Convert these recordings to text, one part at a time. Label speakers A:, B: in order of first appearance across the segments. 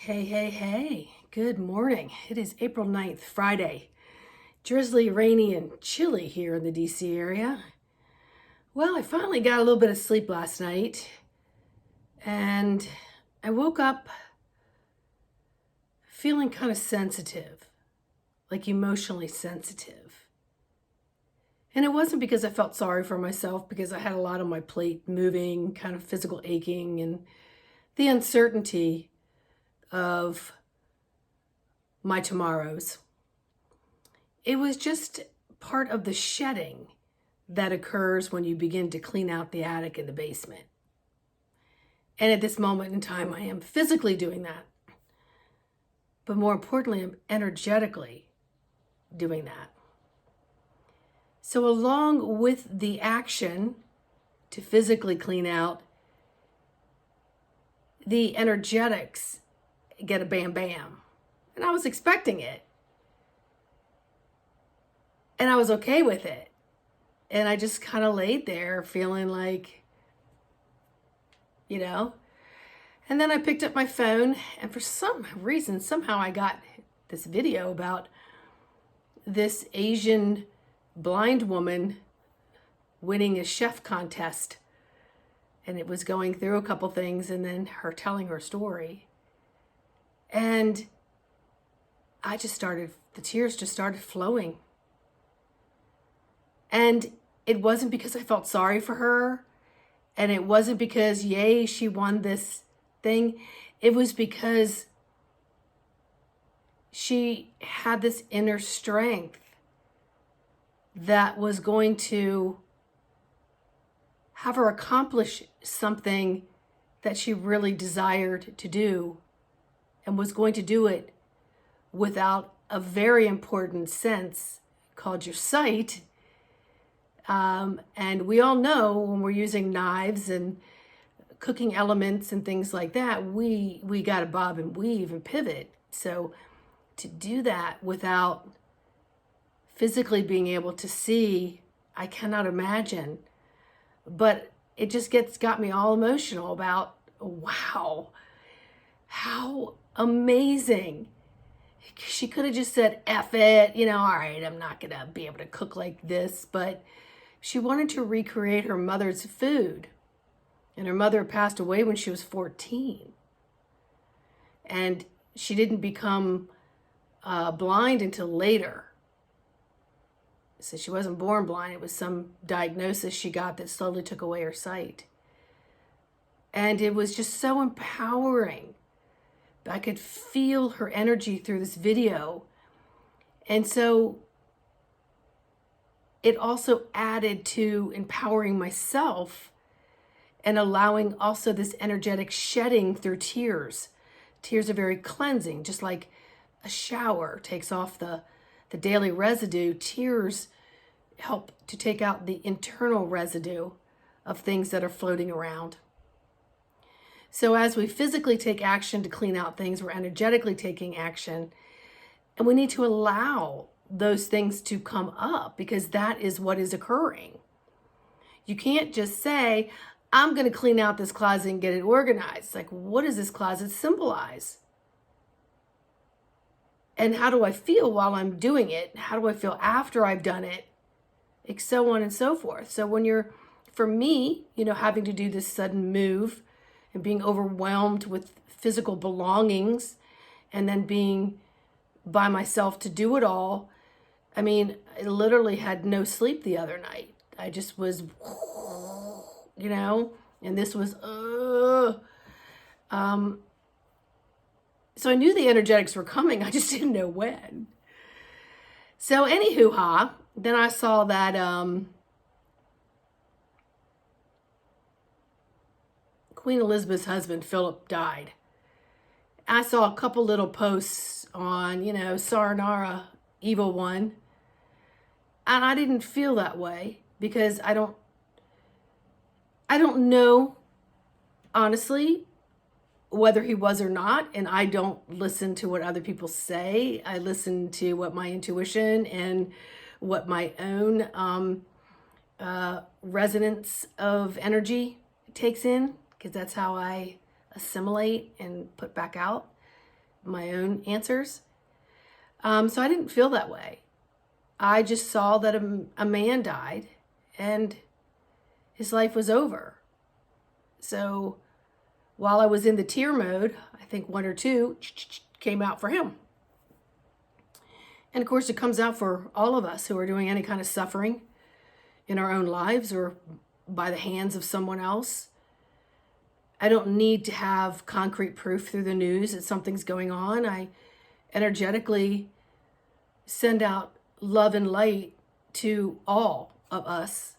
A: Hey, hey, hey. Good morning. It is April 9th, Friday. Drizzly, rainy, and chilly here in the DC area. Well, I finally got a little bit of sleep last night, and I woke up feeling kind of sensitive, like emotionally sensitive. And it wasn't because I felt sorry for myself, because I had a lot on my plate, moving, kind of physical aching, and the uncertainty of my tomorrows. It was just part of the shedding that occurs when you begin to clean out the attic and the basement. And at this moment in time, I am physically doing that. But more importantly, I'm energetically doing that. So along with the action to physically clean out, the energetics get a bam bam. And I was expecting it. And I was okay with it. And I just kind of laid there feeling like, And then I picked up my phone, and for some reason, somehow I got this video about this Asian blind woman winning a chef contest. And it was going through a couple things and then her telling her story. And the tears just started flowing. And it wasn't because I felt sorry for her. And it wasn't because, yay, she won this thing. It was because she had this inner strength that was going to have her accomplish something that she really desired to do, and was going to do it without a very important sense called your sight. And we all know when we're using knives and cooking elements and things like that, we got to bob and weave and pivot. So to do that without physically being able to see, I cannot imagine. But it just got me all emotional about, wow, how amazing. She could have just said, F it, all right, I'm not going to be able to cook like this. But she wanted to recreate her mother's food. And her mother passed away when she was 14. And she didn't become blind until later. So she wasn't born blind. It was some diagnosis she got that slowly took away her sight. And it was just so empowering. I could feel her energy through this video. And so it also added to empowering myself and allowing also this energetic shedding through tears. Tears are very cleansing, just like a shower takes off the daily residue. Tears help to take out the internal residue of things that are floating around. So as we physically take action to clean out things, we're energetically taking action. And we need to allow those things to come up, because that is what is occurring. You can't just say, I'm going to clean out this closet and get it organized. Like, what does this closet symbolize? And how do I feel while I'm doing it? How do I feel after I've done it? So on and so forth. So for me, having to do this sudden move and being overwhelmed with physical belongings and then being by myself to do it all. I mean, I literally had no sleep the other night. I just was, and this was, so I knew the energetics were coming. I just didn't know when. So anywho, then I saw that Queen Elizabeth's husband, Philip, died. I saw a couple little posts on, Saranara, Evil One. And I didn't feel that way because I don't know, honestly, whether he was or not. And I don't listen to what other people say. I listen to what my intuition and what my own resonance of energy takes in, because that's how I assimilate and put back out. my own answers. So I didn't feel that way. I just saw that a man died and his life was over. So while I was in the tear mode, I think one or two came out for him. And of course, it comes out for all of us who are doing any kind of suffering in our own lives or by the hands of someone else. I don't need to have concrete proof through the news that something's going on. I energetically send out love and light to all of us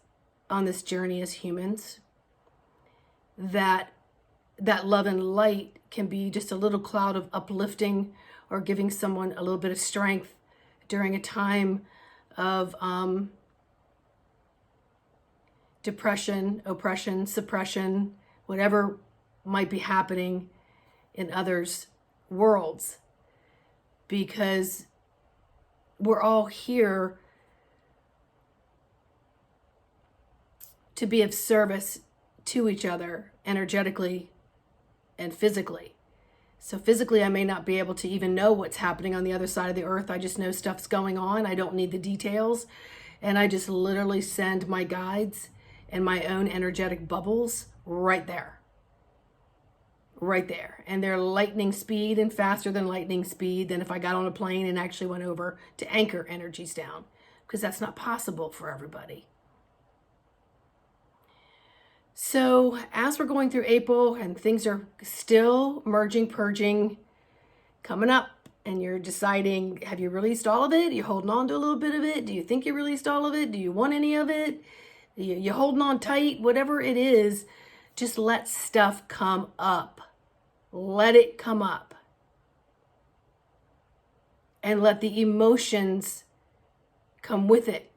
A: on this journey as humans. That love and light can be just a little cloud of uplifting or giving someone a little bit of strength during a time of depression, oppression, suppression, whatever might be happening in others' worlds. Because we're all here to be of service to each other energetically and physically. So physically, I may not be able to even know what's happening on the other side of the earth. I just know stuff's going on. I don't need the details. And I just literally send my guides and my own energetic bubbles right there. Right there. And they're lightning speed and faster than lightning speed than if I got on a plane and actually went over to anchor energies down. Because that's not possible for everybody. So as we're going through April and things are still merging, purging, coming up, and you're deciding, have you released all of it? Are you holding on to a little bit of it? Do you think you released all of it? Do you want any of it? You holding on tight? Whatever it is, just let stuff come up. Let it come up. And let the emotions come with it.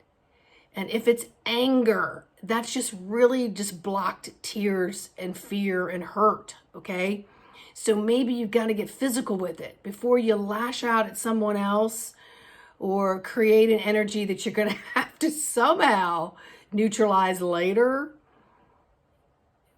A: And if it's anger, that's just really just blocked tears and fear and hurt, okay? So maybe you've got to get physical with it before you lash out at someone else or create an energy that you're going to have to somehow neutralize later.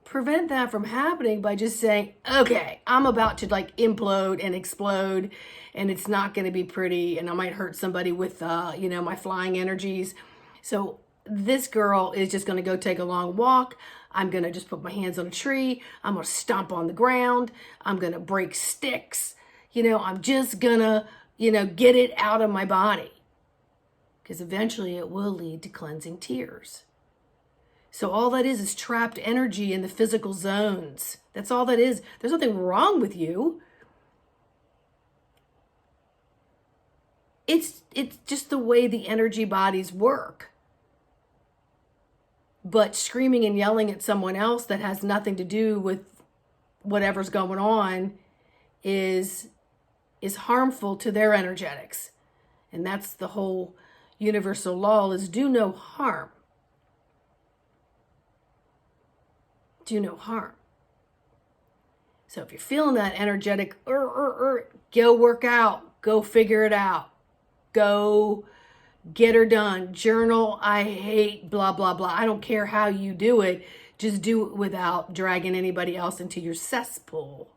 A: Prevent that from happening by just saying, okay, I'm about to like implode and explode and it's not going to be pretty and I might hurt somebody with, my flying energies. So this girl is just going to go take a long walk. I'm going to just put my hands on a tree. I'm going to stomp on the ground. I'm going to break sticks. I'm just going to, get it out of my body. Because eventually it will lead to cleansing tears. So all that is trapped energy in the physical zones. That's all that is. There's nothing wrong with you. It's just the way the energy bodies work. But screaming and yelling at someone else that has nothing to do with whatever's going on is harmful to their energetics. And that's the whole universal law is do no harm. Do no harm. So if you're feeling that energetic, go work out, go figure it out, go get her done. Journal, I hate blah, blah, blah. I don't care how you do it. Just do it without dragging anybody else into your cesspool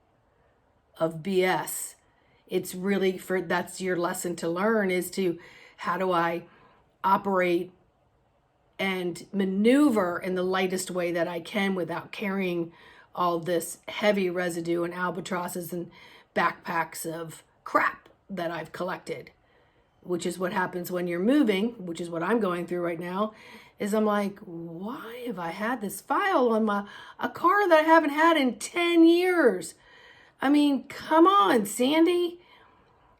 A: of BS. It's really that's your lesson to learn is to how do I operate and maneuver in the lightest way that I can without carrying all this heavy residue and albatrosses and backpacks of crap that I've collected. Which is what happens when you're moving, which is what I'm going through right now, is I'm like, why have I had this file on a car that I haven't had in 10 years? I mean, come on, Sandy.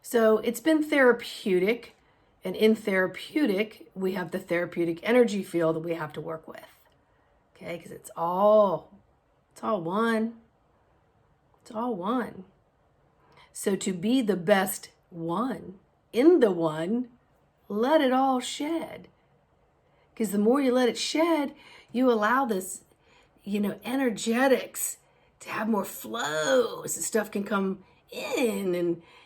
A: So it's been therapeutic. And in therapeutic, we have the therapeutic energy field that we have to work with. Okay, because it's all one. It's all one. So to be the best one, in the one, let it all shed. Because the more you let it shed, you allow this, energetics to have more flow. So stuff can come in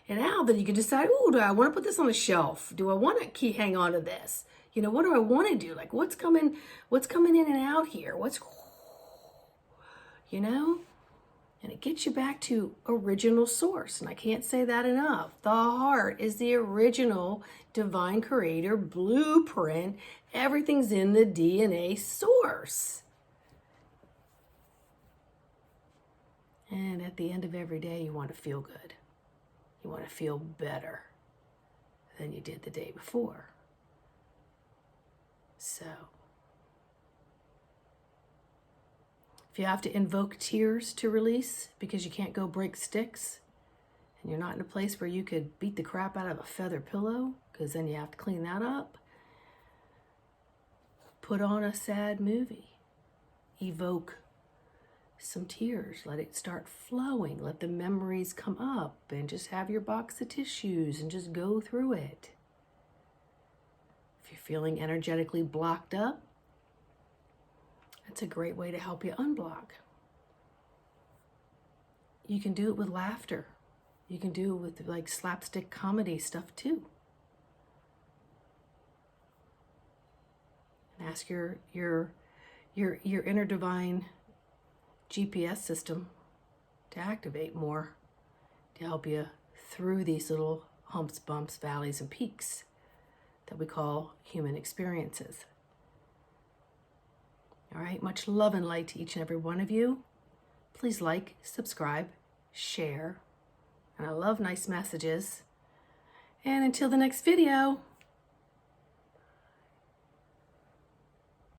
A: and out that you can decide, do I want to put this on a shelf? Do I want to hang on to this? What do I want to do? Like what's coming in and out here? And it gets you back to original source. And I can't say that enough. The heart is the original divine creator blueprint. Everything's in the DNA source. And at the end of every day, you want to feel good. You want to feel better than you did the day before. So, if you have to invoke tears to release because you can't go break sticks, and you're not in a place where you could beat the crap out of a feather pillow, because then you have to clean that up, put on a sad movie. Evoke some tears. Let it start flowing. Let the memories come up, and just have your box of tissues and just go through it. If you're feeling energetically blocked up, that's a great way to help you unblock. You can do it with laughter. You can do it with like slapstick comedy stuff too. And ask your inner divine GPS system to activate more, to help you through these little humps, bumps, valleys, and peaks that we call human experiences. All right, much love and light to each and every one of you. Please like, subscribe, share, and I love nice messages. And until the next video,